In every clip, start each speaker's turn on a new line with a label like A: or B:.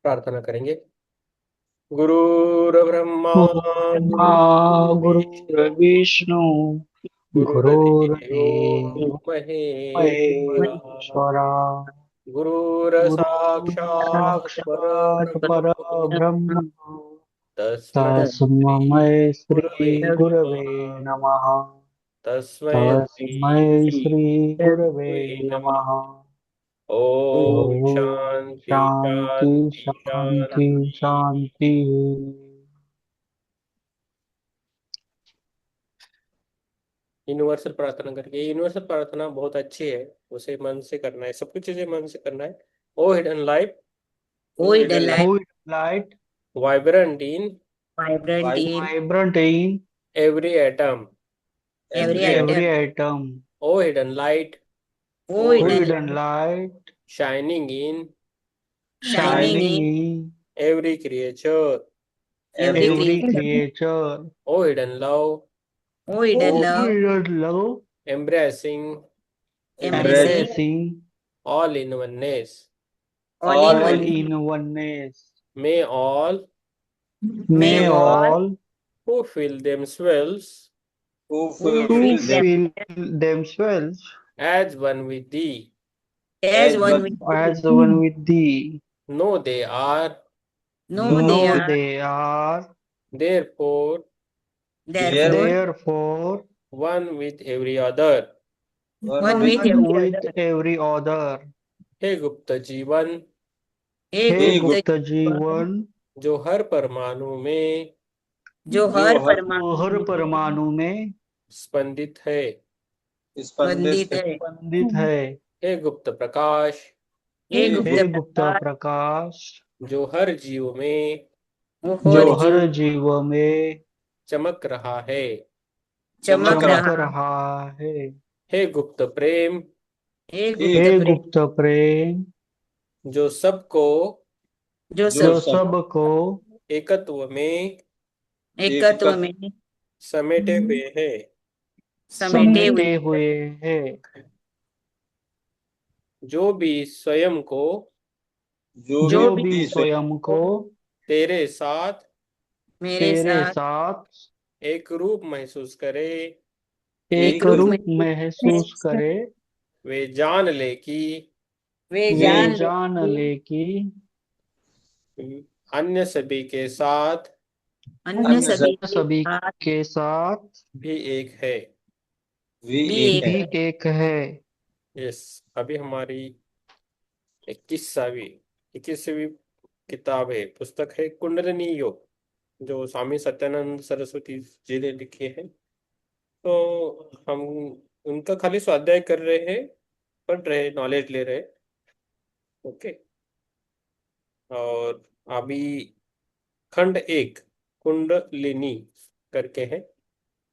A: प्रार्थना करेंगे। गुरुर्ब्रह्मा
B: ब्रह्मा
A: गुरुर्विष्णु
B: गुरुर्विष्णु
A: गुरुर्देवो
B: गुरुर्देवो
A: महेश्वरा
B: महेश्वरा गुरु
A: गुरुर्साक्षात्
B: साक्षात्
A: परब्रह्म
B: परब्रह्म
A: तस्मै श्री
B: तस्मै श्री
A: गुरवे
B: गुरवे
A: नमः।
B: नमः।
A: तस्मै श्री
B: तस्मै श्री गुरवे
A: गुरवे नमः।
B: नमः।
A: ओम
B: ओम
A: शांति
B: शांति
A: शांति
B: शांति
A: शांति।
B: शांति।
A: यूनिवर्सल प्रार्थना करके, यूनिवर्सल प्रार्थना बहुत अच्छी है। उसे मन से करना है, सब कुछ चीजें मन से करना है। O hidden life,
C: O hidden light,
B: Who is light
A: vibrant in
C: vibrant in
B: vibrant in
A: every atom.
C: every
B: every
C: atom.
B: atom?
A: O hidden light,
C: O
B: Who
C: hidden
B: hidden
C: light,
B: light
A: shining in
C: shining
B: shining
C: in
B: in
A: every creature.
C: every
B: every
C: creature.
B: creature?
A: O hidden love,
C: O hidden
B: Who
C: love,
B: hidden love
A: embracing
C: embracing
B: embracing
A: all in oneness.
C: all in
B: all
C: one.
B: in oneness?
A: May all
C: May
B: May
C: all
B: all
A: who feel themselves
C: who
B: who
C: feel
B: feel
C: themselves
B: themselves
A: as one with thee
C: as one with thee,
B: as one with thee
A: know they are
C: know they
B: know
C: are
B: they are
A: therefore
C: therefore
B: therefore
A: one with every other।
C: one with
B: one
C: every
B: with
C: other.
B: every other.
A: हे गुप्त जीवन,
C: हे
B: हे
C: गुप्त
B: गुप्त
C: जीवन,
B: जीवन
A: जो हर परमाणु में
C: जो हर
B: जो
C: परमाणु
B: हर
C: में
B: परमाणु में
A: स्पंदित है।
C: बंदित है।
B: स्पंदित है।
A: हे गुप्त प्रकाश,
C: हे गुप्त
B: हे गुप्त
C: प्रकाश,
B: प्रकाश
A: जो हर जीव में
C: वो
B: जो
C: हर
B: हर
C: जीव
B: जीव में
A: चमक रहा है।
C: चमक
B: चमक
C: रहा।
B: रहा है।
A: हे गुप्त प्रेम,
C: हे
B: हे
C: गुप्त प्रेम,
B: गुप्त प्रेम
A: जो सबको
C: जो
B: जो
C: सबको
B: सबको
A: एकत्व में
C: एकत्व में
A: समेटे हुए है।
C: समेटे हुए
B: समेटे हुए है।
A: जो भी स्वयं को
C: जो
B: जो
C: भी
B: भी स्वयं को
A: तेरे साथ
C: मेरे
B: तेरे
C: साथ
B: साथ
A: एक रूप महसूस करे,
B: एक
C: एक रूप में
B: रूप महसूस करे,
A: वे जान ले कि
C: वे
B: वे
C: जान ले
B: जान
C: कि
B: ले कि
A: अन्य सभी के साथ
C: अन्य
B: अन्य
C: सभी के
B: सभी
C: साथ
B: के साथ
A: भी एक है।
C: भी एक
B: भी
C: है।
B: एक है।
A: यस, अभी हमारी 21वीं 21वीं किताब है, पुस्तक है कुंडलिनी योग, जो स्वामी सत्यानंद सरस्वती जी ने लिखी है। तो हम उनका खाली स्वाध्याय कर रहे हैं, पढ़ रहे, नॉलेज ले रहे। ओके। और अभी खंड एक कुंडलिनी करके है,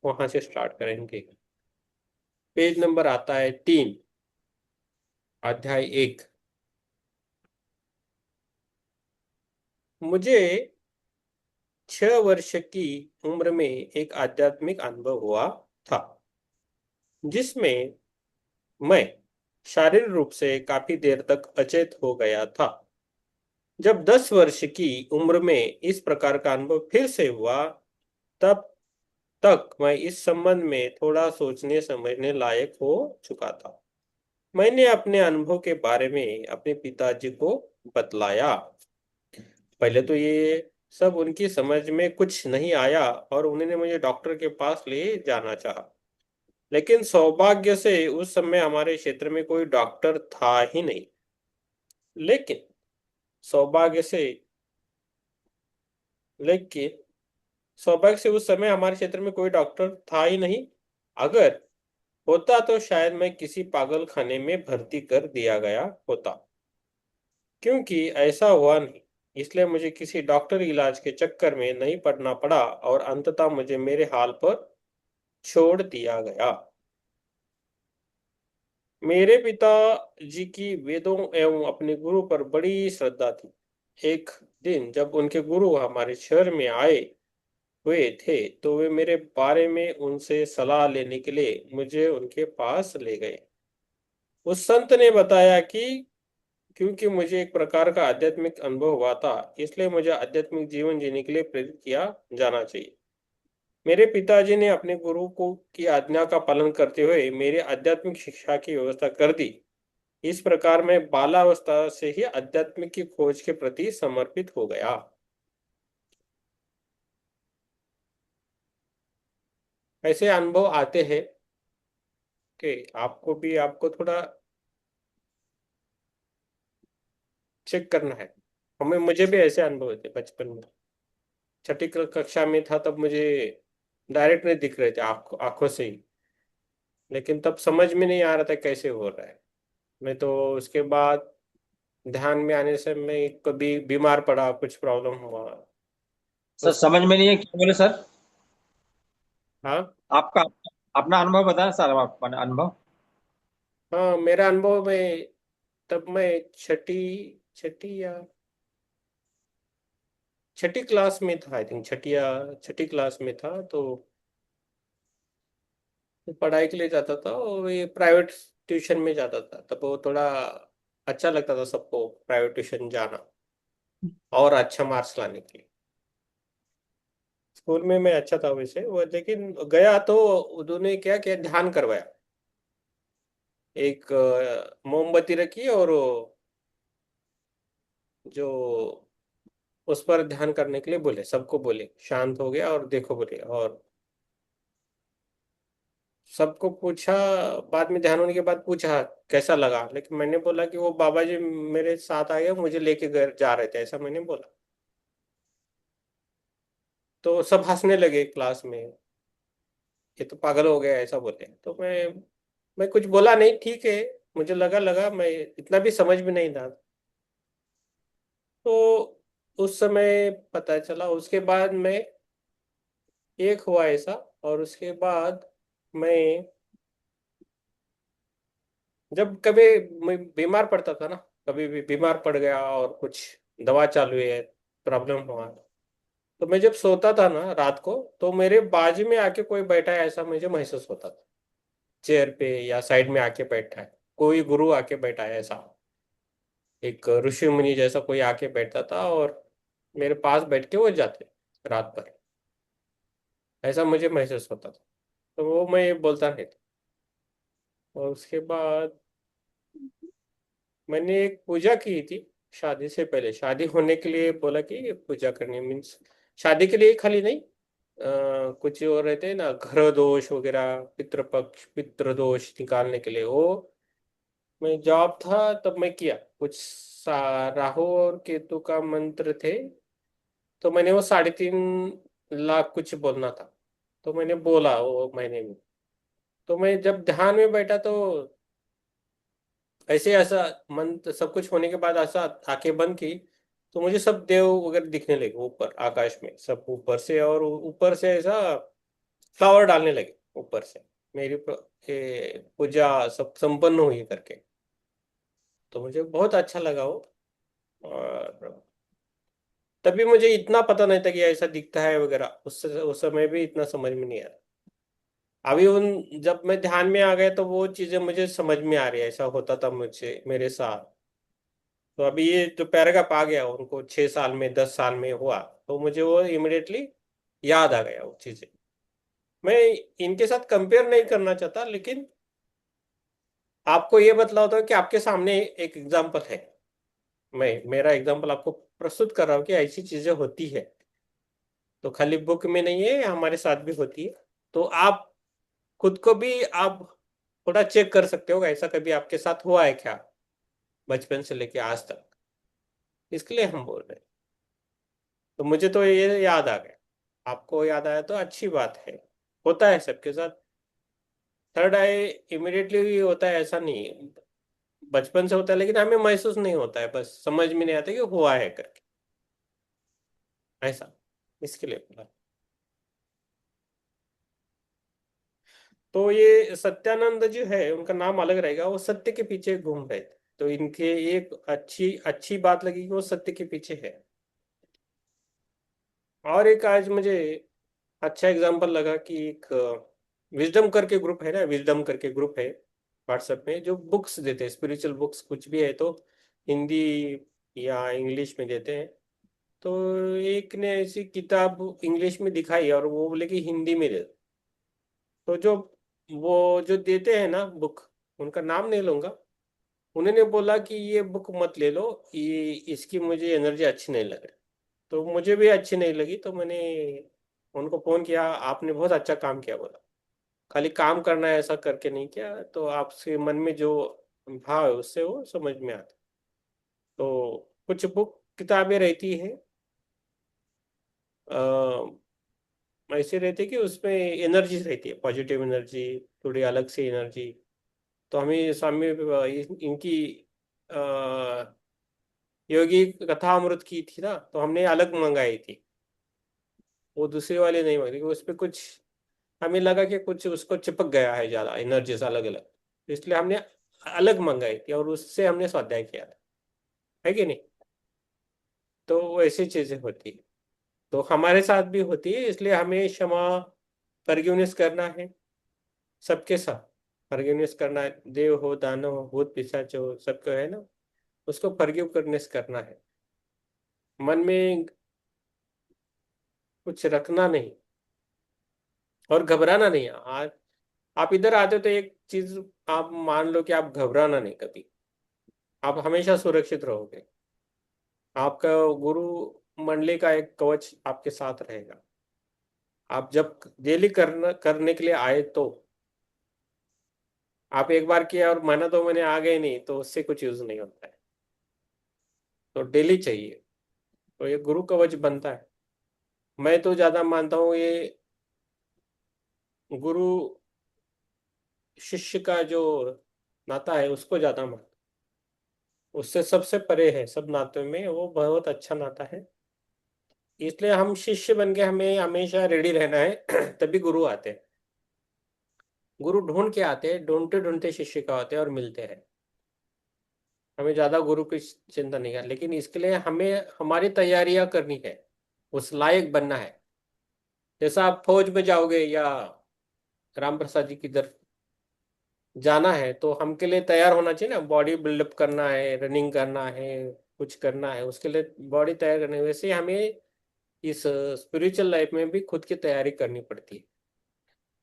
A: वहां से स्टार्ट करेंगे। पेज नंबर आता है 3, अध्याय 1। मुझे 6 वर्ष की उम्र में एक आध्यात्मिक अनुभव हुआ था, जिसमें मैं शारीरिक रूप से काफी देर तक अचेत हो गया था। जब 10 वर्ष की उम्र में इस प्रकार का अनुभव फिर से हुआ, तब तक मैं इस संबंध में थोड़ा सोचने समझने लायक हो चुका था। मैंने अपने अनुभव के बारे में अपने पिताजी को बतलाया। पहले तो ये सब उनकी समझ में कुछ नहीं आया और उन्होंने मुझे डॉक्टर के पास ले जाना चाहा। लेकिन सौभाग्य से उस समय हमारे क्षेत्र में कोई डॉक्टर था ही नहीं। लेकिन सौभाग्य से लेकिन सौभाग्य से उस समय हमारे क्षेत्र में कोई डॉक्टर था ही नहीं। अगर होता तो शायद मैं किसी पागल खाने में भर्ती कर दिया गया होता। क्योंकि ऐसा हुआ नहीं, इसलिए मुझे किसी डॉक्टर इलाज के चक्कर में नहीं पड़ना पड़ा और अंततः मुझे मेरे हाल पर छोड़ दिया गया। मेरे पिताजी की वेदों एवं अपने गुरु पर बड़ी श्रद्धा थी। एक दिन जब उनके गुरु हमारे शहर में आए हुए थे, तो वे मेरे बारे में उनसे सलाह लेने के लिए मुझे उनके पास ले गए। उस संत ने बताया कि क्योंकि मुझे एक प्रकार का आध्यात्मिक अनुभव हुआ था, इसलिए मुझे आध्यात्मिक जीवन जीने के लिए प्रेरित किया जाना चाहिए। मेरे पिताजी ने अपने गुरु को की आज्ञा का पालन करते हुए मेरी आध्यात्मिक शिक्षा की व्यवस्था कर दी। इस प्रकार मैं बालावस्था से ही आध्यात्मिक की खोज के प्रति समर्पित हो गया। ऐसे अनुभव आते हैं कि आपको थोड़ा चेक करना है। मुझे भी ऐसे अनुभव थे बचपन में। छठी कक्षा में था तब मुझे डायरेक्ट नहीं दिख रहे थे आंखों से ही, लेकिन तब समझ में नहीं आ रहा था कैसे हो रहा है। मैं तो उसके बाद ध्यान में आने से मैं कभी बीमार पड़ा, कुछ प्रॉब्लम हुआ।
D: सर
A: उस
D: समझ में नहीं है क्या बोले सर?
A: हाँ
D: आपका अपना अनुभव बताएं सर, अपना अनुभव।
A: हाँ, मेरा अनुभव में तब मैं छठी छठी या छठी क्लास में था, आई थिंक छठी क्लास में था। तो पढ़ाई के लिए जाता था और ये प्राइवेट ट्यूशन में जाता था। तब वो थोड़ा अच्छा लगता था सबको प्राइवेट ट्यूशन जाना और अच्छा मार्क्स लाने के लिए। स्कूल में मैं अच्छा था वैसे वो, लेकिन गया तो उन्होंने क्या किया, ध्यान करवाया। एक मोमबत्ती रखी और वो जो उस पर ध्यान करने के लिए बोले, सबको बोले शांत हो गया और देखो बोले। और सबको पूछा, बाद में ध्यान होने के बाद पूछा कैसा लगा, लेकिन मैंने बोला कि वो बाबा जी मेरे साथ आए, मुझे लेके घर जा रहे थे, ऐसा मैंने बोला। तो सब हंसने लगे क्लास में, ये तो पागल हो गया ऐसा बोले। तो मैं कुछ बोला नहीं, ठीक है। मुझे लगा मैं इतना भी समझ में नहीं था। तो उस समय पता चला, उसके बाद मैं एक हुआ ऐसा। और उसके बाद मैं जब कभी मैं बीमार पड़ता था ना, कभी भी बीमार पड़ गया और कुछ दवा चालू है, प्रॉब्लम हुआ, तो मैं जब सोता था ना रात को, तो मेरे बाजू में आके कोई बैठा है ऐसा मुझे महसूस होता था। चेयर पे या साइड में आके बैठा है, कोई गुरु आके बैठा है ऐसा, एक ऋषि मुनि जैसा कोई आके बैठता था और मेरे पास बैठ के वो जाते रात भर, ऐसा मुझे महसूस होता था। तो वो मैं बोलता नहीं था। और उसके बाद मैंने एक पूजा की थी शादी से पहले। शादी होने के लिए बोला कि पूजा करनी, मीन्स शादी के लिए खाली नहीं, कुछ और रहते हैं ना, ग्रह दोष वगैरह, पितृपक्ष पितृदोष निकालने के लिए वो, मैं जॉब था तब मैं किया कुछ राहु और केतु का मंत्र थे। तो मैंने वो 3.5 लाख कुछ बोलना था, तो मैंने बोला वो महीने में। तो मैं जब ध्यान में बैठा तो ऐसे ऐसा मन सब कुछ होने के बाद ऐसा आंखें बंद की, तो मुझे सब देव वगैरह दिखने लगे ऊपर आकाश में, सब ऊपर से। और ऊपर से ऐसा फ्लावर डालने लगे ऊपर से, मेरी पूजा सब संपन्न हुई करके। तो मुझे बहुत अच्छा लगा वो। और तभी मुझे इतना पता नहीं था कि ऐसा दिखता है वगैरह, उस समय भी इतना समझ में नहीं आया। अभी उन जब मैं ध्यान में आ गया तो वो चीजें मुझे समझ में आ रही है, ऐसा होता था मुझे मेरे साथ। तो अभी ये जो पैराग्राफ आ गया उनको 6 साल में 10 साल में हुआ, तो मुझे वो इमिडिएटली याद आ गया वो चीजें। मैं इनके साथ कंपेयर नहीं करना चाहता, लेकिन आपको ये बतलाता हूँ कि आपके सामने एक एग्जाम्पल है। मैं मेरा एग्जाम्पल आपको प्रस्तुत कर रहा हूँ कि ऐसी चीजें होती है, तो खाली बुक में नहीं है, हमारे साथ भी होती है। तो आप खुद को भी आप थोड़ा चेक कर सकते हो, ऐसा कभी आपके साथ हुआ है क्या बचपन से लेके आज तक। इसके लिए हम बोल रहे हैं। तो मुझे तो ये याद आ गया, आपको याद आया तो अच्छी बात है। होता है सबके साथ। थर्ड आई इमिडिएटली होता है ऐसा नहीं, बचपन से होता है, लेकिन हमें महसूस नहीं होता है, बस समझ में नहीं आता कि हुआ है करके ऐसा। इसके लिए बोला। तो ये सत्यानंद जो है, उनका नाम अलग रहेगा, वो सत्य के पीछे घूम रहे थे। तो इनके एक अच्छी अच्छी बात लगी कि वो सत्य के पीछे है। और एक आज मुझे अच्छा एग्जांपल लगा कि एक विजडम करके ग्रुप है ना, विजडम करके ग्रुप है व्हाट्सएप में, जो बुक्स देते हैं स्पिरिचुअल बुक्स कुछ भी है। तो हिंदी या इंग्लिश में देते हैं। तो एक ने ऐसी किताब इंग्लिश में दिखाई और वो बोले कि हिंदी में दे दो। तो वो जो देते हैं ना बुक, उनका नाम नहीं लूंगा, उन्होंने बोला कि ये बुक मत ले लो, ये इसकी मुझे एनर्जी अच्छी नहीं लग रही। तो मुझे भी अच्छी नहीं लगी, तो मैंने उनको फोन किया, आपने बहुत अच्छा काम किया बोला। खाली काम करना है ऐसा करके नहीं किया, तो आपसे मन में जो भाव है उससे वो समझ में आता। तो कुछ बुक किताबें रहती हैं ऐसे रहती है कि उसमें एनर्जी रहती है, पॉजिटिव एनर्जी, थोड़ी अलग से एनर्जी। तो हमें स्वामी इनकी अ, योगी कथामृत की थी ना, तो हमने अलग मंगाई थी, वो दूसरी वाली नहीं मंगाई, क्योंकि उसमें कुछ हमें लगा कि कुछ उसको चिपक गया है ज़्यादा एनर्जीज अलग अलग, इसलिए हमने अलग मंगाई थी और उससे हमने स्वाध्याय किया था, है कि नहीं। तो ऐसी चीज़ें होती है, तो हमारे साथ भी होती है, इसलिए हमें क्षमा फॉरगिवनेस करना है सबके साथ। फॉरगिवनेस करना है, देव हो, दानव हो, भूत पिशाच हो, सबको है ना, उसको फॉरगिव करनेस करना है। मन में कुछ रखना नहीं और घबराना नहीं। आज आप इधर आते हो तो एक चीज आप मान लो कि आप घबराना नहीं कभी, आप हमेशा सुरक्षित रहोगे। आपका गुरु मंडली का एक कवच आपके साथ रहेगा। आप जब डेली करने के लिए आए, तो आप एक बार किया और महीना 2 महीने आ गए नहीं, तो उससे कुछ यूज नहीं होता है। तो डेली चाहिए, तो ये गुरु कवच बनता है। मैं तो ज्यादा मानता हूँ ये गुरु शिष्य का जो नाता है उसको ज्यादा मानता हूं। उससे सबसे परे है, सब नातों में वो बहुत अच्छा नाता है। इसलिए हम शिष्य बन के हमें हमेशा रेडी रहना है तभी गुरु आते हैं। गुरु ढूंढ के आते हैं, ढूंढते ढूंढते शिष्य का होते हैं और मिलते हैं। हमें ज्यादा गुरु की चिंता नहीं करनी, लेकिन इसके लिए हमें हमारी तैयारियां करनी है, उस लायक बनना है। जैसा आप फौज में जाओगे या राम प्रसाद जी की तरफ जाना है, तो हमके लिए तैयार होना चाहिए ना, बॉडी बिल्डअप करना है, रनिंग करना है, कुछ करना है, उसके लिए बॉडी तैयार करनी है। वैसे ही हमें इस स्पिरिचुअल लाइफ में भी खुद की तैयारी करनी पड़ती है।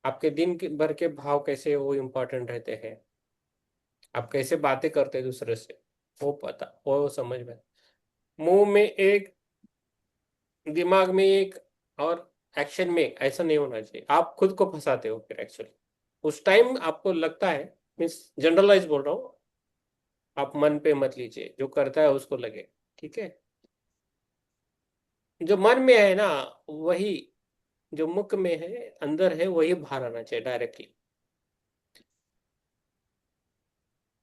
A: आपके भर के भाव कैसे वो इम्पोर्टेंट रहते हैं, आप कैसे बातें करते हैं दूसरे से, वो समझ में। मुंह में एक, दिमाग में एक, और एक्शन में एक, ऐसा नहीं होना चाहिए। आप खुद को फंसाते हो फिर एक्चुअली उस टाइम आपको लगता है। मीन्स जनरलाइज बोल रहा हूँ, आप मन पे मत लीजिए, जो करता है उसको लगे, ठीक है। जो मन में है ना, वही, जो मुख में है, अंदर है, वही बाहर आना चाहिए डायरेक्टली।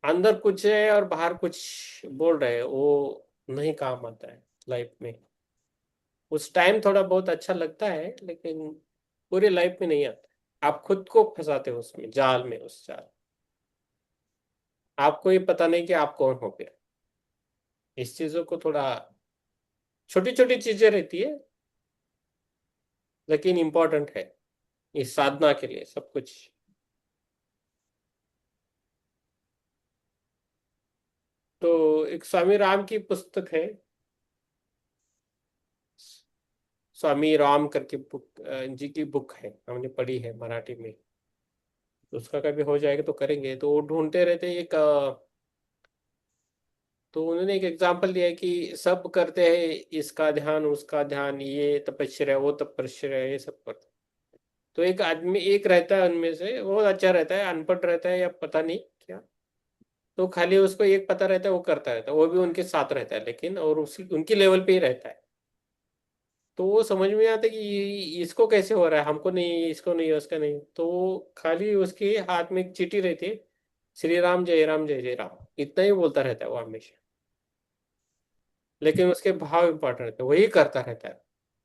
A: अंदर कुछ है और बाहर कुछ बोल रहे हैं, वो नहीं काम आता है लाइफ में। उस टाइम थोड़ा बहुत अच्छा लगता है, लेकिन पूरी लाइफ में नहीं आता। आप खुद को फंसाते हो उसमें, जाल में, उस जाल। आपको ये पता नहीं कि आप कौन हो फिर। इस चीजों को थोड़ा, छोटी छोटी चीजें रहती है लेकिन इंपॉर्टेंट है इस साधना के लिए सब कुछ। तो एक स्वामी राम की पुस्तक है, स्वामी राम करके बुक, जी की बुक है, हमने पढ़ी है मराठी में। तो उसका कभी हो जाएगा तो करेंगे। तो वो ढूंढते रहते हैं एक तो उन्होंने एक एग्जाम्पल दिया है कि सब करते हैं, इसका ध्यान, उसका ध्यान, ये तपस्या, वो तपस्या, ये सब करते हैं। तो एक आदमी एक रहता है उनमें से, वो अच्छा रहता है, अनपढ़ रहता है या पता नहीं क्या, तो खाली उसको एक पता रहता है, वो करता रहता है, वो भी उनके साथ रहता है, लेकिन और उसी उनकी लेवल पे ही रहता है। तो वो समझ में आता है कि इसको कैसे हो रहा है, हमको नहीं, इसको नहीं, उसका नहीं। तो वो खाली उसके हाथ में एक चीटी रहती है, श्री राम जय राम जय जय राम, इतना ही बोलता रहता है वो हमेशा। लेकिन उसके भाव इंपॉर्टेंट रहते हैं, वही करता रहता है,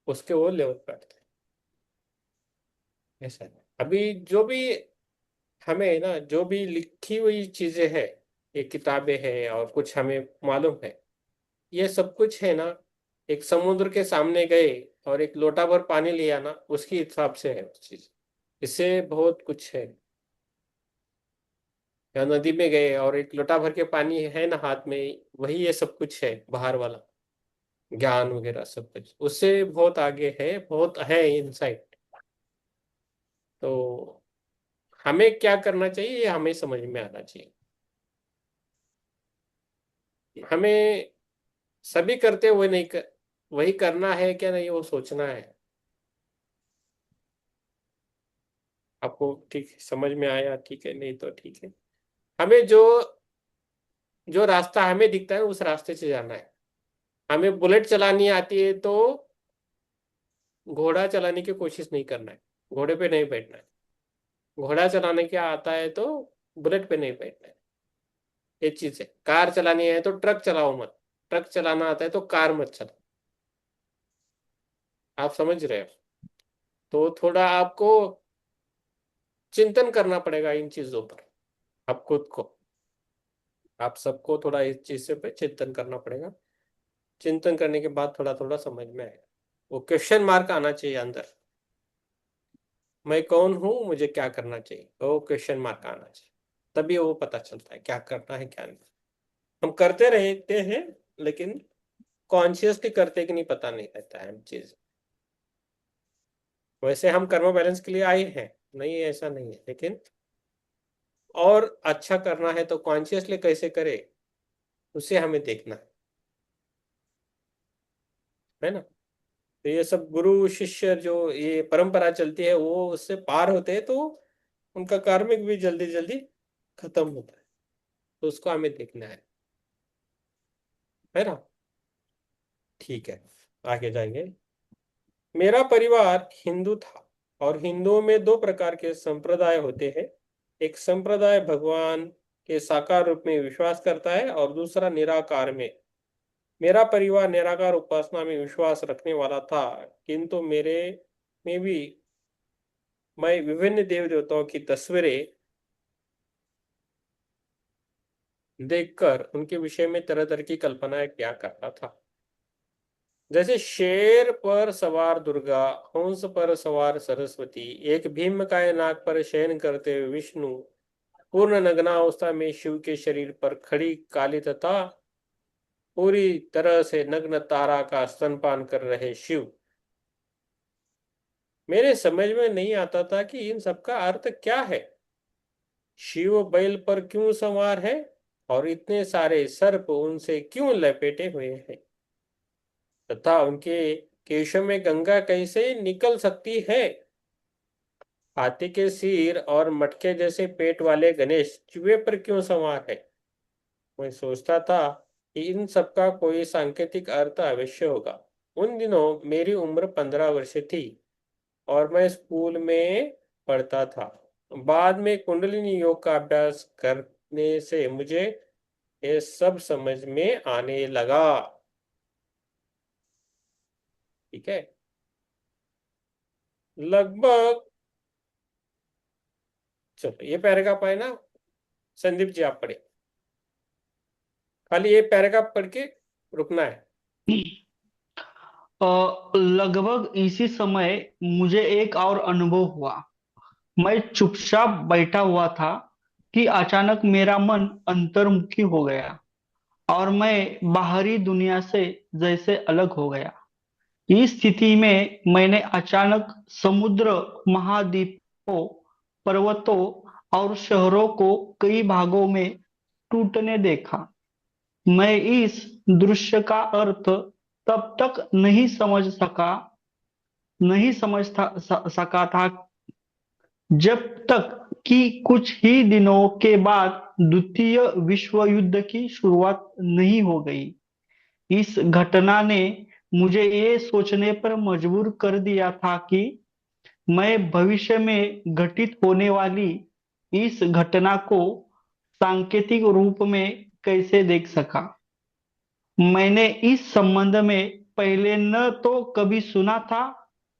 A: उसके वो लेवल पे रहता है। ऐसा है। अभी जो भी हमें ना, जो भी लिखी हुई चीजें हैं, ये किताबें हैं और कुछ हमें मालूम है, ये सब कुछ है ना, एक समुद्र के सामने गए और एक लोटा भर पानी लिया ना, उसके हिसाब से है उस चीज। इससे बहुत कुछ है या नदी में गए और एक लोटा भर के पानी है ना हाथ में, वही ये सब कुछ है बाहर वाला ज्ञान वगैरह सब कुछ, उससे बहुत आगे है, बहुत है इनसाइट। तो हमें क्या करना चाहिए, ये हमें समझ में आना चाहिए। हमें सभी करते हुए नहीं कर, वही करना है क्या नहीं वो सोचना है। आपको ठीक समझ में आया? ठीक है, नहीं तो ठीक है। हमें जो जो रास्ता हमें दिखता है उस रास्ते से जाना है। हमें बुलेट चलानी आती है तो घोड़ा चलाने की कोशिश नहीं करना है, घोड़े पे नहीं बैठना है। घोड़ा चलाने क्या आता है तो बुलेट पे नहीं बैठना है। ये चीज है। कार चलानी है तो ट्रक चलाओ मत, ट्रक चलाना आता है तो कार मत चलाओ। आप समझ रहे हो? तो थोड़ा आपको चिंतन करना पड़ेगा इन चीजों पर, आप खुद को, आप सबको थोड़ा इस चीज से पे चिंतन करना पड़ेगा। चिंतन करने के बाद थोड़ा थोड़ा समझ में आएगा। वो क्वेश्चन मार्क आना चाहिए अंदर, मैं कौन हूं, मुझे क्या करना चाहिए, वो क्वेश्चन मार्क आना चाहिए। तभी वो पता चलता है क्या करना है क्या नहीं। हम करते रहते हैं लेकिन कॉन्शियसली करते कि नहीं पता नहीं रहता है हम चीज। वैसे हम कर्म बैलेंस के लिए आए हैं, नहीं ऐसा नहीं है, लेकिन और अच्छा करना है तो कॉन्शियसली कैसे करे, उसे हमें देखना है ना। तो ये सब गुरु शिष्य जो ये परंपरा चलती है वो उससे पार होते हैं तो उनका कार्मिक भी जल्दी जल्दी खत्म होता है। तो उसको हमें देखना है ना। ठीक है, आगे जाएंगे। मेरा परिवार हिंदू था और हिंदुओं में दो प्रकार के संप्रदाय होते हैं। एक संप्रदाय भगवान के साकार रूप में विश्वास करता है और दूसरा निराकार में। मेरा परिवार निराकार उपासना में विश्वास रखने वाला था, किंतु मेरे में भी मैं विभिन्न देव देवताओं की तस्वीरें देखकर उनके विषय में तरह तरह की कल्पनाएं किया करता था। जैसे शेर पर सवार दुर्गा, हंस पर सवार सरस्वती, एक भीमकाय नाग पर शयन करते हुए विष्णु, पूर्ण नग्नावस्था में शिव के शरीर पर खड़ी काली तथा पूरी तरह से नग्न तारा का स्तनपान कर रहे शिव। मेरे समझ में नहीं आता था कि इन सबका अर्थ क्या है। शिव बैल पर क्यों सवार है और इतने सारे सर्प उनसे क्यों लपेटे हुए हैं, तथा उनके केशों में गंगा कैसे निकल सकती है। हाथी के सिर और मटके जैसे पेट वाले गणेश चूहे पर क्यों सवार है। मैं सोचता था कि इन सबका कोई सांकेतिक अर्थ अवश्य होगा। उन दिनों मेरी उम्र 15 वर्ष थी और मैं स्कूल में पढ़ता था। बाद में कुंडलिनी योग का अभ्यास करने से मुझे ये सब समझ में आने लगा। ठीक है, लगभग। चलो ये पैराग्राफ है ना, संदीप जी आप पढ़े, खाली ये पैराग्राफ पढ़ के रुकना है।
B: लगभग इसी समय मुझे एक और अनुभव हुआ। मैं चुपचाप बैठा हुआ था कि अचानक मेरा मन अंतर्मुखी हो गया और मैं बाहरी दुनिया से जैसे अलग हो गया। इस स्थिति में मैंने अचानक समुद्र, महाद्वीपों, पर्वतों और शहरों को कई भागों में टूटने देखा। मैं इस दृश्य का अर्थ तब तक नहीं समझ सका था जब तक कि कुछ ही दिनों के बाद द्वितीय विश्व युद्ध की शुरुआत नहीं हो गई। इस घटना ने मुझे ये सोचने पर मजबूर कर दिया था कि मैं भविष्य में घटित होने वाली इस घटना को सांकेतिक रूप में कैसे देख सका। मैंने इस संबंध में पहले न तो कभी सुना था,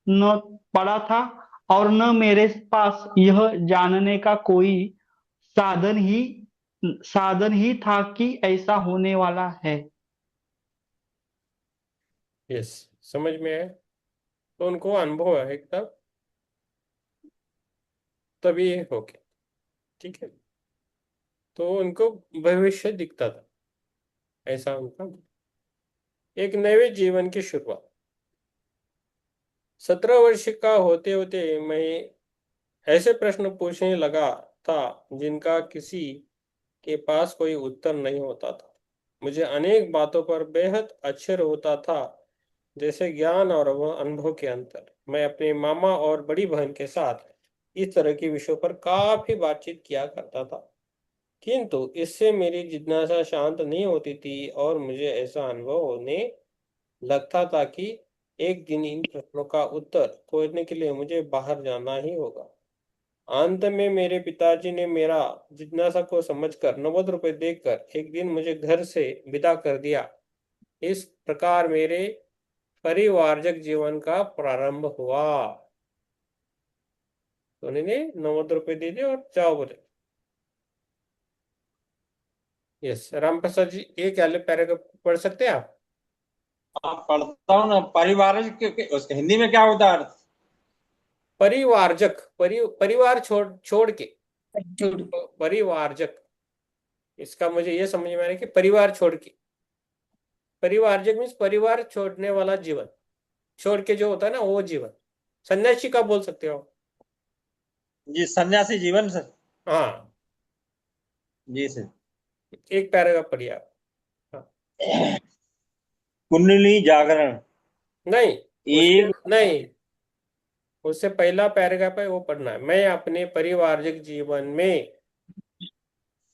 B: न पढ़ा था, और न मेरे पास यह जानने का कोई साधन ही साधन ही था कि ऐसा होने वाला है।
A: यस, समझ में है। तो उनको अनुभव है तब, तभी ये हो गया। ठीक है, तो उनको भविष्य दिखता था, ऐसा उनका एक नए जीवन की शुरुआत। 17 वर्ष का होते होते मैं ऐसे प्रश्न पूछने लगा था जिनका किसी के पास कोई उत्तर नहीं होता था। मुझे अनेक बातों पर बेहद आश्चर्य होता था, जैसे ज्ञान और अनुभव के अंतर। मैं अपने मामा और बड़ी बहन के साथ इस तरह के विषयों पर काफी बातचीत किया करता था, किंतु इससे मेरी जिज्ञासा शांत नहीं होती थी और मुझे ऐसा अनुभव होने लगता था कि एक दिन इन प्रश्नों का उत्तर खोजने के लिए मुझे बाहर जाना ही होगा। अंत में मेरे पिताजी ने मेरा जिज्ञासा को समझकर 90 रुपए देकर एक दिन मुझे घर से विदा कर दिया। इस प्रकार मेरे परिवारजक जीवन का प्रारंभ हुआ। तो उन्होंने 90 रुपए दे दिए और जाओ बोले। यस, राम प्रसाद जी, एक वाले पैराग्राफ पढ़ सकते हैं आप?
D: आप पढ़ता हूँ ना, परिवार उसके हिंदी में क्या होता है?
A: परिवारजक, परिवार छोड़ के।
C: छोड़।
A: परिवारजक, इसका मुझे ये समझ में आ रहा है कि परिवार छोड़ के। परिवारजक मीन्स परिवार छोड़ने वाला जीवन, छोड़ के जो होता है ना वो जीवन। सन्यासी का बोल सकते हो।
D: जी, सन्यासी जीवन सर।
A: हाँ,
D: जी सर।
A: एक पैराग्राफ पढ़िए आप। हाँ।
D: कुंडली जागरण।
A: नहीं, उसके
D: एक
A: नहीं, उससे पहला पैराग्राफ है वो पढ़ना है। मैं अपने परिवारजक जीवन में।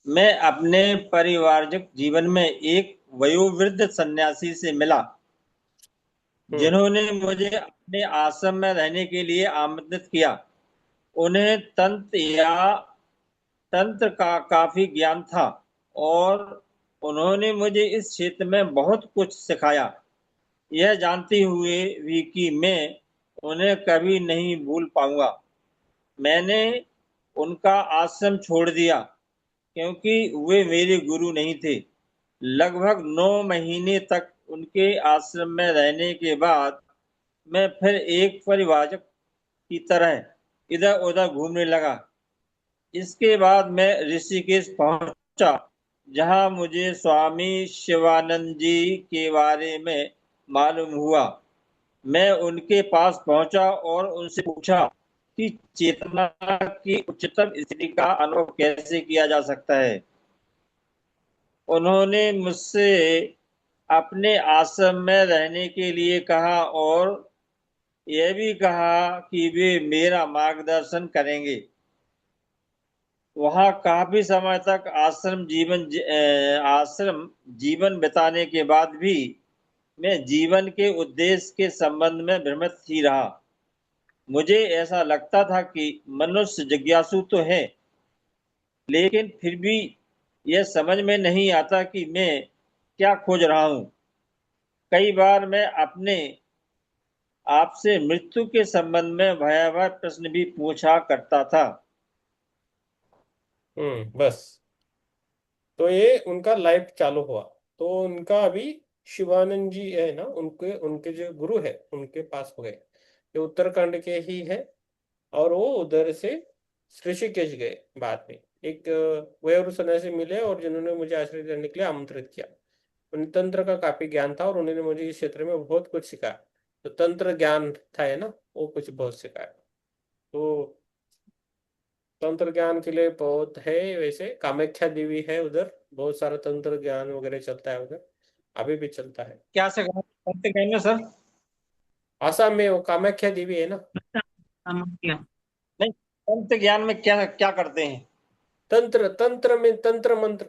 D: मैं अपने परिवारजक जीवन में एक वयोवृद्ध सन्यासी से मिला,
A: हम्म।
D: जिन्होंने मुझे अपने आश्रम में रहने के लिए आमंत्रित किया। उन्हें तंत्र का काफी ज्ञान था और उन्होंने मुझे इस क्षेत्र में बहुत कुछ सिखाया, यह जानते हुए भी कि मैं उन्हें कभी नहीं भूल पाऊंगा। मैंने उनका आश्रम छोड़ दिया क्योंकि वे मेरे गुरु नहीं थे। लगभग 9 महीने तक उनके आश्रम में रहने के बाद मैं फिर एक परिवारक की तरह इधर उधर घूमने लगा। इसके बाद मैं ऋषिकेश पहुंचा, जहां मुझे स्वामी शिवानंद जी के बारे में मालूम हुआ। मैं उनके पास पहुंचा और उनसे पूछा कि चेतना की उच्चतम स्थिति का अनुभव कैसे किया जा सकता है। उन्होंने मुझसे अपने आश्रम में रहने के लिए कहा और यह भी कहा कि वे मेरा मार्गदर्शन करेंगे। वहां काफी समय तक आश्रम जीवन बिताने के बाद भी मैं जीवन के उद्देश्य के संबंध में भ्रमित ही रहा। मुझे ऐसा लगता था कि मनुष्य जिज्ञासु तो है, लेकिन फिर भी यह समझ में नहीं आता कि मैं क्या खोज रहा हूँ। कई बार मैं अपने आपसे मृत्यु के संबंध में भयावह प्रश्न भी पूछा करता था।
A: बस। तो ये उनका लाइफ चालू हुआ। तो उनका अभी शिवानंद जी है ना, उनके उनके जो गुरु है उनके पास हो गए। ये उत्तराखंड के ही है। और वो उधर से ऋषिकेश गए बाद में। एक वयोवृद्ध सन्यासी मिले और जिन्होंने मुझे आश्रय देने के लिए आमंत्रित किया। उन्हें तंत्र का काफी ज्ञान था और उन्होंने मुझे इस क्षेत्र में बहुत कुछ सिखाया। तो तंत्र ज्ञान था है ना, वो कुछ बहुत सिखाया। तो तंत्र ज्ञान के लिए बहुत है। वैसे कामाख्या देवी है उधर, बहुत सारा तंत्र ज्ञान वगैरह चलता है उधर, अभी भी चलता है।
D: क्या से करते कहना सर?
A: आसाम में वो कामाख्या देवी है ना।
C: समझ गया।
D: नहीं, संत ज्ञान में क्या क्या करते हैं?
A: तंत्र, तंत्र में तंत्र मंत्र,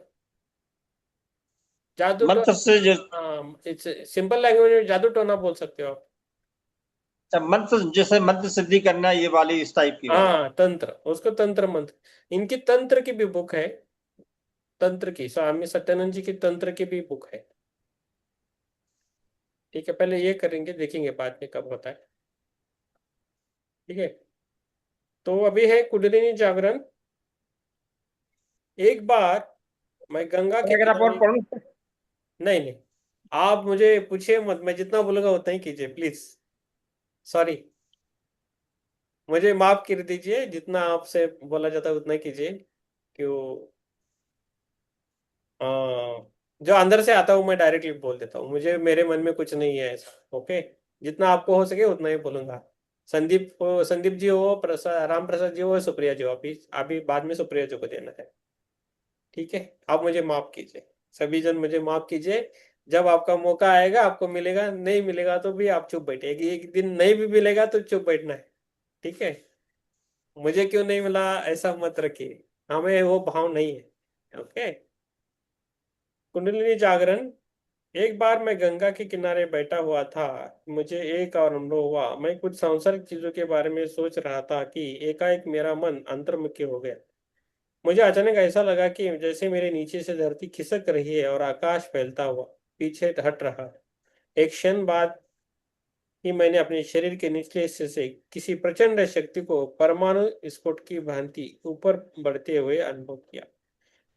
A: जादू
D: मंत्र से जो
A: हाँ, इट्स सिंपल लैंग्वेज में जादू टोना बोल सकते हो आप।
D: मंत्र, जैसे मंत्र सिद्धि करना, ये वाली इस टाइप की बात।
A: हाँ, तंत्र, उसको तंत्र मंत्र। इनकी तंत्र की भी बुक है, तंत्र की, स्वामी सत्यानंद जी की तंत्र की भी बुक है। ठीक है, पहले ये करेंगे, देखेंगे बाद में कब होता है। ठीक है। तो अभी है कुंडलिनी जागरण। एक बार मैं गंगा के
D: अगर आप और
A: किनारे।
D: पढ़ो।
A: नहीं नहीं, आप मुझे पूछिए मत, मैं जितना बोलूंगा उतना ही कीजिए प्लीज। सॉरी, मुझे माफ कर दीजिए, जितना आपसे बोला जाता है उतना ही कीजिए। क्यों? जो अंदर से आता हूँ मैं डायरेक्टली बोल देता हूँ, मुझे मेरे मन में कुछ नहीं है ऐसा। ओके, जितना आपको हो सके उतना ही बोलूंगा। संदीप जी हो, प्रसाद, राम प्रसाद जी हो, सुप्रिया जी हो, अभी बाद में सुप्रिया जी को देना है। ठीक है, आप मुझे माफ कीजिए, सभी जन मुझे माफ कीजिए। जब आपका मौका आएगा आपको मिलेगा, नहीं मिलेगा तो भी आप चुप बैठेगी, एक दिन नहीं भी मिलेगा तो चुप बैठना है। ठीक है, मुझे क्यों नहीं मिला ऐसा मत रखिए, हमें वो भाव नहीं है। ओके। कुंडलिनी जागरण। एक बार मैं गंगा के किनारे बैठा हुआ था। मुझे एक और अनुभव हुआ। मैं कुछ सांसारिक चीजों के बारे में सोच रहा था कि एकाएक मेरा मन अंतर्मुखी हो गया। मुझे अचानक ऐसा लगा कि जैसे मेरे नीचे से धरती खिसक रही है और आकाश फैलता हुआ पीछे हट रहा है। एक क्षण बाद ही मैंने अपने शरीर के निचले हिस्से से किसी प्रचंड शक्ति को परमाणु विस्फोट की भांति ऊपर बढ़ते हुए अनुभव किया।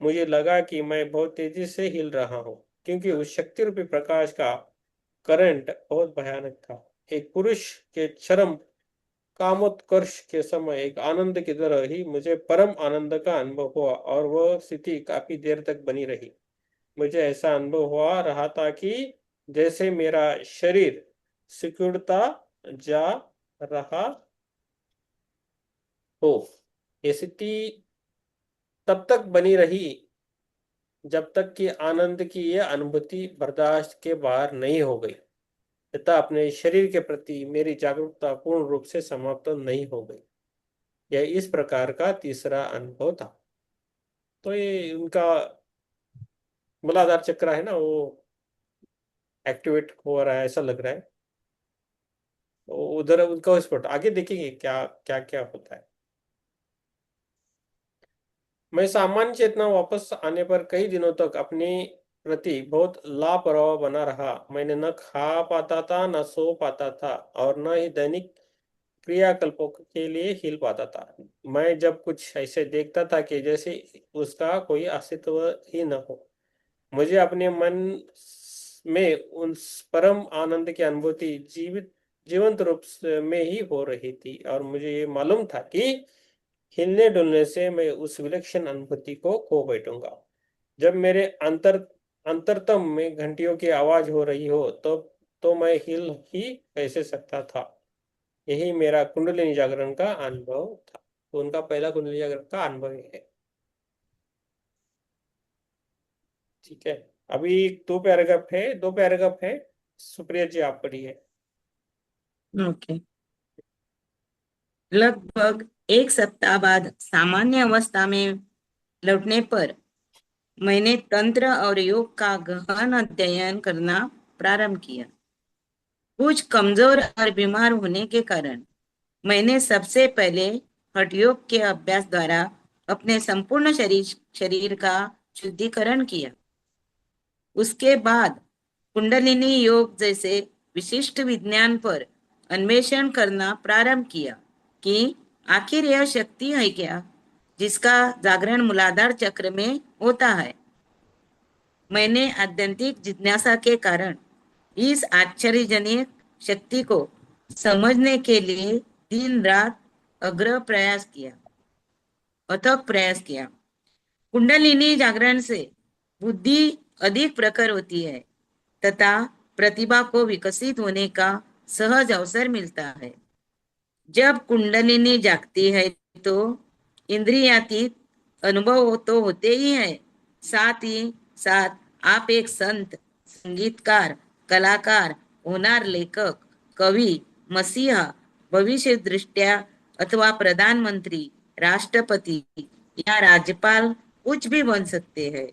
A: मुझे लगा कि मैं बहुत तेजी से हिल रहा हूँ, क्योंकि उस शक्ति रूपी प्रकाश का करंट बहुत भयानक था। एक पुरुष के चरम कामोत्कर्ष के समय एक आनंद की तरह ही मुझे परम आनंद का अनुभव हुआ, और वह स्थिति काफी देर तक बनी रही। मुझे ऐसा अनुभव हुआ रहा था कि जैसे मेरा शरीर सिकुड़ता जा रहा हो। ये स्थिति तब तक बनी रही जब तक कि आनंद की यह अनुभूति बर्दाश्त के बाहर नहीं हो गई, तथा अपने शरीर के प्रति मेरी जागरूकता पूर्ण रूप से समाप्त नहीं हो गई। यह इस प्रकार का तीसरा अनुभव था। तो ये उनका मूलाधार चक्र है ना, वो एक्टिवेट हो रहा है ऐसा लग रहा है। तो उधर उनका स्पॉट आगे देखेंगे क्या क्या क्या होता है। मैं सामान्य चेतना वापस आने पर कई दिनों तक अपने प्रति बहुत लापरवाह बना रहा। मैंने न खा पाता था, न सो पाता था, और न ही दैनिक क्रियाकल्पों के लिए हिल पाता था। मैं जब कुछ ऐसे देखता था कि जैसे उसका कोई अस्तित्व ही न हो। मुझे अपने मन में उस परम आनंद की अनुभूति जीवंत रूप में ही हो रही थी, और मुझे ये मालूम था कि हिलने डुलने से मैं उस विलक्षण अनुभूति को खो बैठूंगा। जब मेरे अंतरतम में घंटियों की आवाज हो रही हो तो मैं हिल ही कैसे सकता था। यही मेरा कुंडलिनी जागरण का अनुभव था। तो उनका पहला कुंडली जागरण का अनुभव ये है। ठीक है, अभी दो पैराग्राफ है। सुप्रिया जी आप पढ़िए।
C: ओके। लगभग एक सप्ताह बाद सामान्य अवस्था में लौटने पर मैंने तंत्र और योग का गहन अध्ययन करना प्रारंभ किया। कुछ कमजोर और बीमार होने के कारण मैंने सबसे पहले हठ योग के अभ्यास द्वारा अपने संपूर्ण शरीर का शुद्धिकरण किया। उसके बाद कुंडलिनी योग जैसे विशिष्ट विज्ञान पर अन्वेषण करना प्रारंभ किया कि आखिर यह शक्ति है क्या जिसका जागरण मूलाधार चक्र में होता है। मैंने आत्यंतिक जिज्ञासा के कारण इस आश्चर्यजनक शक्ति को समझने के लिए दिन रात अथक प्रयास किया। कुंडलिनी जागरण से बुद्धि अधिक प्रखर होती है तथा प्रतिभा को विकसित होने का सहज अवसर मिलता है। जब कुंडलिनी जागती है तो इंद्रियातीत अनुभव तो होते ही है, साथ ही साथ आप एक संत, संगीतकार, कलाकार, होनार लेखक, कवि, मसीहा, भविष्य दृष्टया अथवा प्रधानमंत्री, राष्ट्रपति या राज्यपाल कुछ भी बन सकते हैं।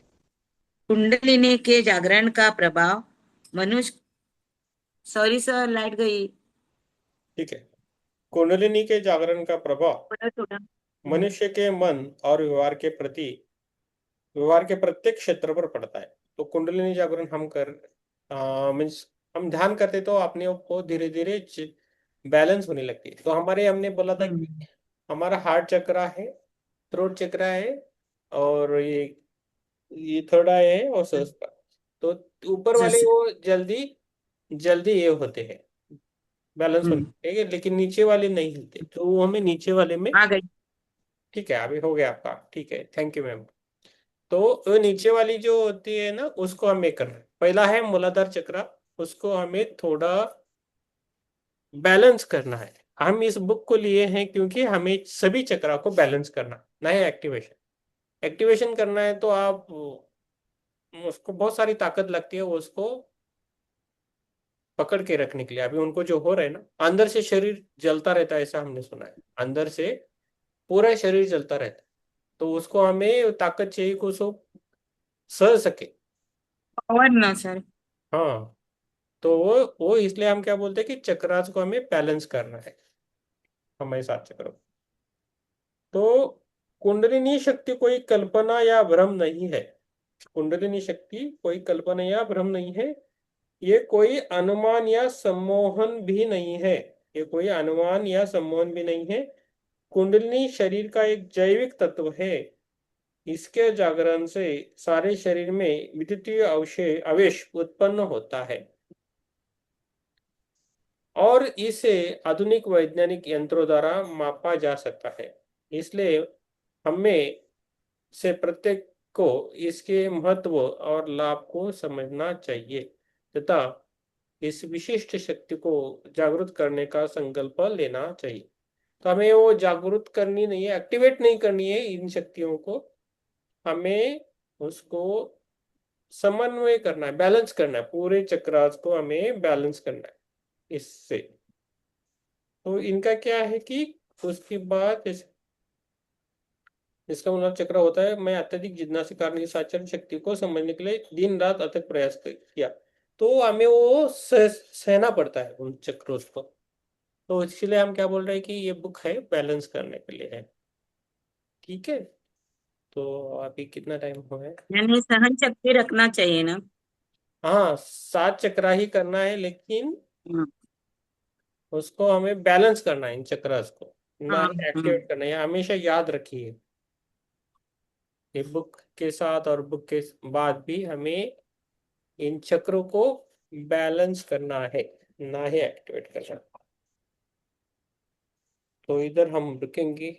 C: कुंडलिनी के जागरण का प्रभाव मनुष्य सॉरी सर लाइट गई।
A: ठीक है, कुंडलिनी के जागरण का प्रभाव
C: थोड़ा
A: मनुष्य के मन और व्यवहार के प्रत्येक क्षेत्र पर पड़ता है। तो कुंडलिनी जागरण मीन्स हम ध्यान करते तो अपने आप को धीरे धीरे बैलेंस होने लगती है। तो हमने बोला था कि हमारा हार्ट चक्र है, थ्रोट चक्र है, और ये थर्ड आई है, और सहस्त्र। तो ऊपर वाले
C: जैसे
A: वो जल्दी जल्दी ये होते हैं, बैलेंस होने लगते हैं, लेकिन नीचे वाले नहीं हिलते, तो वो हमें नीचे वाले में।
C: आ गई।
A: ठीक है, अभी हो गया आपका। ठीक है, थैंक यू मैम। तो वो नीचे वाली जो होती है ना, उसको हमें करना है। पहला है मूलाधार चक्र, उसको हमें थोड़ा बैलेंस करना है। हम इस बुक को लिए हैं क्योंकि हमें सभी चक्रा को बैलेंस करना, ना है एक्टिवेशन। एक्टिवेशन करना है तो आप उसको बहुत सारी ताकत लगती है उसको पकड़ के रखने के लिए। अभी उनको जो हो रहा है ना, अंदर से शरीर जलता रहता है, ऐसा हमने सुना है। अंदर से पूरा शरीर जलता रहता है, तो उसको हमें ताकत चाहिए कि उसको सह सके।
C: पावर ना सर।
A: हाँ, तो वो इसलिए हम क्या बोलते हैं कि चक्रास को हमें बैलेंस करना है, हमारे साथ चक्र। तो कुंडलिनी शक्ति कोई कल्पना या भ्रम नहीं है। कुंडलिनी शक्ति कोई कल्पना या भ्रम नहीं है। ये कोई अनुमान या सम्मोहन भी नहीं है। ये कोई अनुमान या सम्मोहन भी नहीं है। कुंडलिनी शरीर का एक जैविक तत्व है। इसके जागरण से सारे शरीर में विद्युतीय अवशेष आवेश उत्पन्न होता है, और इसे आधुनिक वैज्ञानिक यंत्रों द्वारा मापा जा सकता है। इसलिए हमें से प्रत्येक को इसके महत्व और लाभ को समझना चाहिए, तथा इस विशिष्ट शक्ति को जागृत करने का संकल्प लेना चाहिए। तो हमें वो जागृत करनी नहीं है, एक्टिवेट नहीं करनी है इन शक्तियों को। हमें उसको समन्वय करना है, बैलेंस करना है। पूरे चक्रास को हमें बैलेंस करना है इससे। तो इनका क्या है कि उसके बाद इसका मूलाधार चक्र होता है, मैं अत्यधिक जिज्ञासा कारण इस आचरण शक्ति को समझने के लिए दिन रात अथक प्रयास किया। तो हमें वो सहना पड़ता है उन चक्रों को। तो इसलिए हम क्या बोल रहे हैं कि ये बुक है बैलेंस करने के लिए है। ठीक है, तो अभी कितना टाइम हुआ है?
C: यानी सहन शक्ति रखना चाहिए ना।
A: हाँ, 7 चक्रा ही करना है, लेकिन
C: हाँ
A: उसको हमें बैलेंस करना है इन चक्रास को, ना
C: हाँ
A: ही
C: हाँ।
A: एक्टिवेट करना है। ये हमेशा याद रखिए, ये बुक के साथ और बुक के बाद भी हमें इन चक्रों को बैलेंस करना है, ना ही एक्टिवेट करना। तो इधर हम रुकेंगे।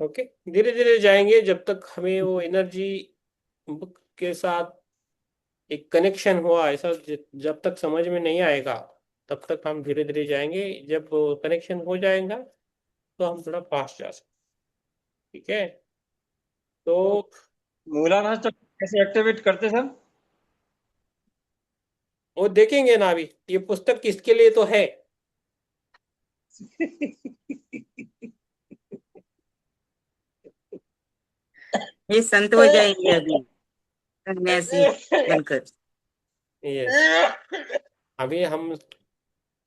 A: ओके, धीरे धीरे जाएंगे जब तक हमें वो एनर्जी बुक के साथ एक कनेक्शन हुआ ऐसा जब तक समझ में नहीं आएगा, तब तक हम धीरे धीरे जाएंगे। जब कनेक्शन हो जाएगा तो हम थोड़ा फास्ट जा सकते। ठीक है, तो
D: मूलाधार चक्र कैसे एक्टिवेट करते सर?
A: वो देखेंगे ना। अभी ये पुस्तक किसके लिए तो है।
C: ये संत हो जाएंगे अभी सन्यासी बनकर।
A: यस, अभी हम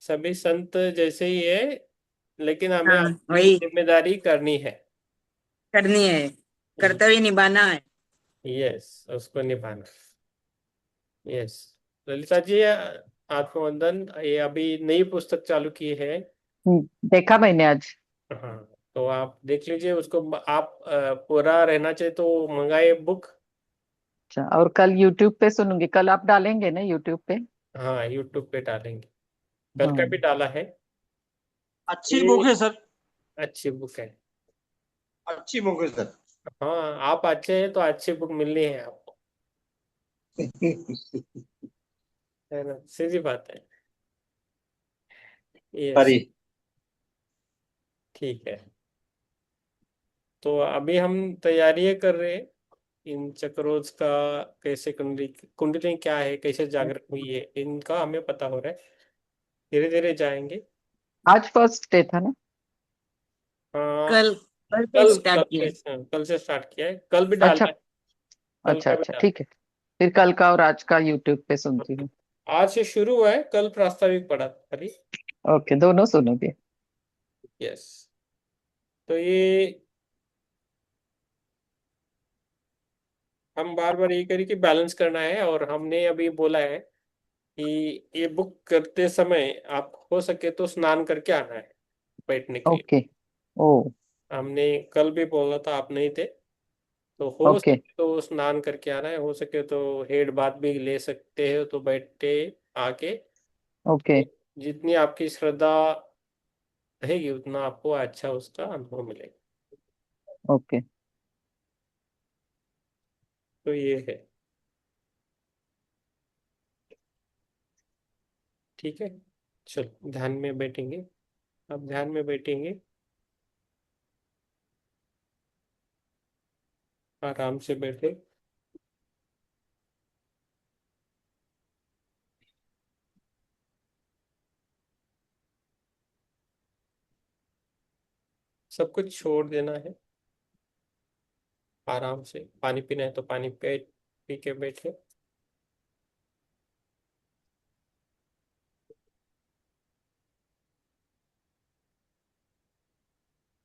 A: सभी संत जैसे ही है, लेकिन हमें
C: हाँ
A: अपनी
C: वही
A: जिम्मेदारी करनी है।
C: करनी है, कर्तव्य निभाना है।
A: यस, उसको निभाना। यस, ललिता जी, आत्मवंदन, ये अभी नई पुस्तक चालू की है।
E: देखा मैंने आज।
A: हाँ, तो आप देख लीजिए उसको। आप पूरा रहना चाहिए तो मंगाए बुक।
E: अच्छा, और कल यूट्यूब पे सुनूंगी। कल आप डालेंगे ना यूट्यूब पे?
A: हाँ, यूट्यूब पे डालेंगे। कल का भी
E: हाँ।
A: डाला है।
D: अच्छी बुक
A: ये
D: है सर।
A: अच्छी बुक है।
D: अच्छी बुक है सर।
A: हाँ, आप अच्छे हैं तो अच्छी बुक मिलनी है आपको, है ना? सीधी बात है। यस,
D: अरे
A: ठीक है। तो अभी हम तैयारी कर रहे हैं इन चक्रोज का। कैसे कुंडली कुंडली क्या है, कैसे जागृत हुई है, इनका हमें पता हो रहा है। धीरे धीरे जाएंगे।
E: आज फर्स्ट डे था ना?
A: हाँ,
C: कल कल से
A: कल
C: स्टार्ट किया है।
A: कल से स्टार्ट किया है, कल भी
E: अच्छा।
A: डालना है। कल
E: अच्छा
A: का भी
E: अच्छा,
A: डालना
E: ठीक है। फिर कल का और आज का यूट्यूब पे सुनती
A: है।
E: हूँ।
A: आज से शुरू हुआ है, कल प्रास्ताविक पढ़ा था अभी।
E: ओके, दोनों सुनोगे?
A: यस, तो ये हम बार बार ये करें कि बैलेंस करना है। और हमने अभी बोला है कि ये बुक करते समय आप हो सके तो स्नान करके आना है बैठने के लिए।
E: ओके। ओ।
A: हमने कल भी बोला था, आप नहीं थे। तो हो
E: ओके।
A: सके तो स्नान करके आना है, हो सके तो हेड बाथ भी ले सकते हो तो बैठे आके।
E: ओके।
A: तो जितनी आपकी श्रद्धा रहेगी उतना आपको अच्छा उसका अनुभव मिलेगा।
E: ओके।
A: तो ये है। ठीक है, चलो ध्यान में बैठेंगे। अब ध्यान में बैठेंगे, आराम से बैठे। सब कुछ छोड़ देना है, आराम से। पानी पीना है तो पानी पी के बैठे।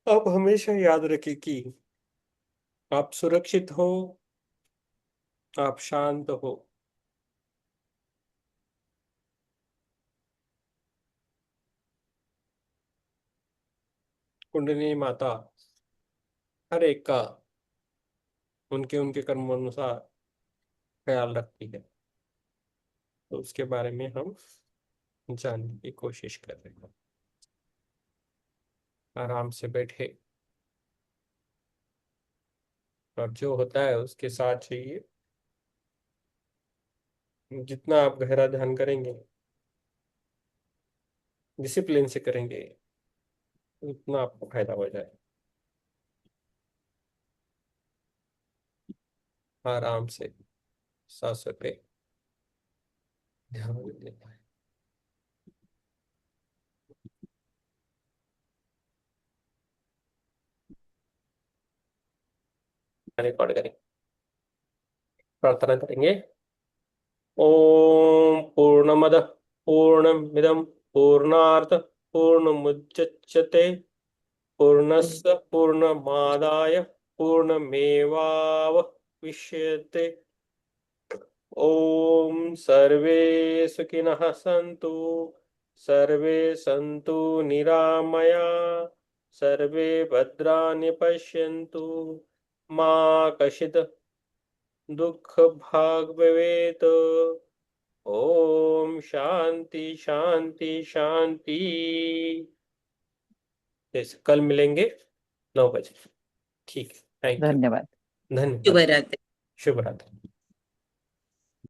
A: अब हमेशा याद रखें कि आप सुरक्षित हो, आप शांत हो। कुंडली माता हर एक का उनके उनके कर्म अनुसार ख्याल रखती है, तो उसके बारे में हम जानने की कोशिश कर रहे हैं। आराम से बैठे, और जो होता है उसके साथ चाहिए। जितना आप गहरा ध्यान करेंगे, डिसिप्लिन से करेंगे, उतना आपको फायदा हो जाए। आराम से सांसों पे ध्यान देना है। रिकॉर्ड करें, प्रार्थना करेंगे। ओम पूर्णमद पूर्णमिदं पूर्णार्थ पूर्णमुदच्यते पूर्णस्य पूर्णमादाय पूर्णमेवावशिष्यते। ओम सर्वे सुखिनः सन्तु, सर्वे सन्तु निरामया, सर्वे भद्राणि पश्यन्तु, मा कश्चित् दुःख भाग् भवेत्। ओम शांति शांति शांति। जैसे कल मिलेंगे 9 बजे। ठीक है, थैंक यू।
E: धन्यवाद।
A: धन्यवाद।
C: शुभ रात्रि।
A: शुभ रात्रि।